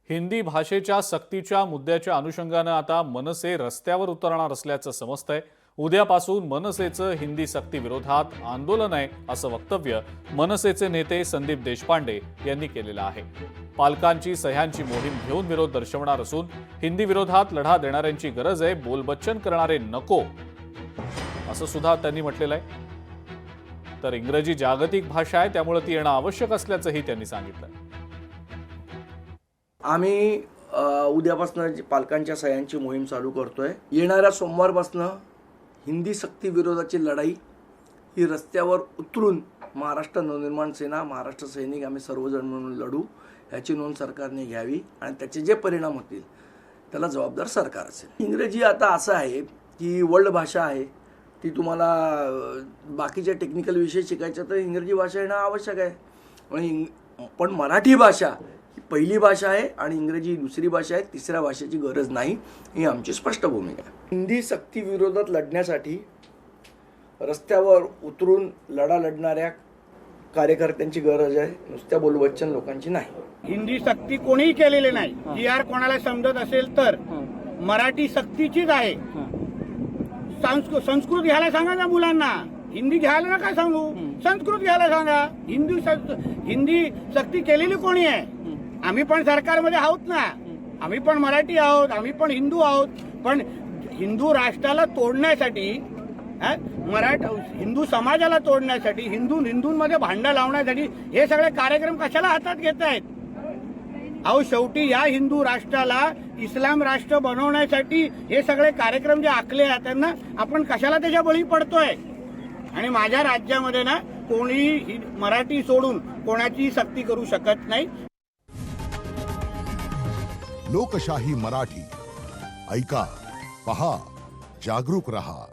हिंदी भाषेच्या सक्तीच्या मुद्द्याच्या अनुषंगानं आता मनसे रस्त्यावर उतरणार असल्याचं समजतंय। उद्यापासून मनसेचं हिंदी सक्ती विरोधात आंदोलन आहे असं वक्तव्य मनसेचे नेते संदीप देशपांडे यांनी केलेलं आहे। पालकांची सह्यांची मोहीम घेऊन विरोध दर्शवणार असून हिंदी विरोधात लढा देणाऱ्यांची गरज आहे, बोलबच्चन करणारे नको असं सुद्धा त्यांनी म्हटलेलं आहे। तर इंग्रजी जागतिक भाषा आहे, त्यामुळे ती येणं आवश्यक असल्याचंही त्यांनी सांगितलं। आम्ही उद्यापासून पालकांच्या सह्यांची मोहीम चालू करतोय। येणाऱ्या सोमवारपासून हिंदी सक्ती विरोधाची लढाई ही रस्त्यावर उतरून महाराष्ट्र नवनिर्माण सेना, महाराष्ट्र सैनिक आम्ही सर्वजण म्हणून लढू। याची नोंद सरकारने घ्यावी आणि त्याचे जे परिणाम होतील त्याला जबाबदार सरकार असेल। इंग्रजी आता असं आहे की वर्ल्ड भाषा आहे, ती तुम्हाला बाकीचे टेक्निकल विषय शिकायचे तर इंग्रजी भाषा येणं आवश्यक आहे। पण मराठी भाषा ही पहिली भाषा आहे आणि इंग्रजी दुसरी भाषा आहे, तिसऱ्या भाषेची गरज नाही, ही आमची स्पष्ट भूमिका आहे। हिंदी सक्ती विरोधात लढण्यासाठी रस्त्यावर उतरून लढा लढणाऱ्या कार्यकर्त्यांची गरज आहे, नुसत्या बोलबच्चन लोकांची नाही। हिंदी सक्ती कोणीही केलेली नाही। जी आर कोणाला समजत असेल तर मराठी सक्तीचीच आहे। संस्कृत घ्यायला सांगा ना मुलांना, हिंदी घ्यायला नका सांगू, संस्कृत घ्यायला सांगा। हिंदी सक्ती केलेली कोणी आहे? आम्ही पण सरकारमध्ये आहोत ना, आम्ही पण मराठी आहोत, आम्ही पण हिंदू आहोत। पण हिंदू राष्ट्राला तोडण्यासाठी, हिंदू समाजाला तोडण्यासाठी, हिंदूंमध्ये भांडण लावण्यासाठी हे सगळे कार्यक्रम कशाला हातात घेत आहेत? अहो, शेवटी या हिंदू राष्ट्राला इस्लाम राष्ट्र बनवण्यासाठी हे सगळे कार्यक्रम जे आखले आहेत त्यांना आपण कशाला त्याच्या बळी पडतोय? आणि माझ्या राज्यामध्ये ना कोणी मराठी सोडून कोणाची सक्ती करू शकत नाही। लोकशाही मराठी ऐका, पहा, जागरूक रहा।